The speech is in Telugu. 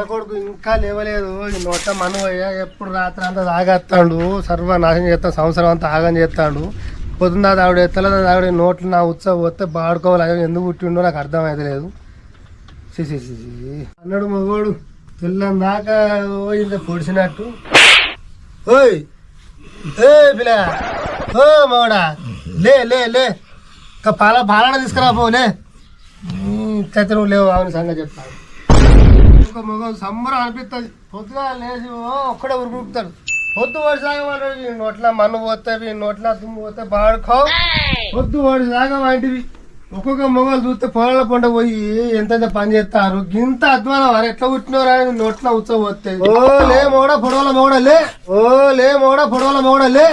కొడుకు ఇంకా లేవలేదు. నోట మనవయ్య ఎప్పుడు రాత్రి అంతా తాగేస్తాడు, సర్వనాశనం చేస్తాడు, సంవత్సరం అంతా ఆగం చేస్తాడు. పొద్దున్న తాగుడే తెల్లదా తాగుడే నోట్లు నా ఉత్సవం వస్తే పాడుకోవాలి. అదే ఎందుకు పుట్టిండో నాకు అర్థం అయితే లేదు. అన్నాడు మగోడు తెల్లని దాకా ఇంత పొడిచినట్టు. ఓయ్ ఏ పిల్ల ఓ మగడా లే లే లే పాలన తీసుకురా పోలే చచ్చి నువ్వు లేవు. అవును సంగతి చెప్తాను. ఒక మగం సంబరం అనిపిస్తుంది. పొద్దుగా లేచి ఒక్కడే ఉరుకుతాడు. పొద్దు ఓడి సాగమంటాడు. నోట్ల మన్ను పోతావి, నోట్ల తుమ్ము పోతే పాడుకో. పొద్దు ఓడి సాగమంటివి. ఒక్కొక్క మొగలు చూస్తే పొలాల పంట పోయి ఎంత పని చేస్తారు. గింత అధ్వానం వారు ఎట్లా పుట్టినవారు అని నోట్ల ఉత్సవం వస్తాయి. ఓ లే మొగడ పొడవల మొగడ లే, ఓ లే మొగడ పొడవల మొగడ లే.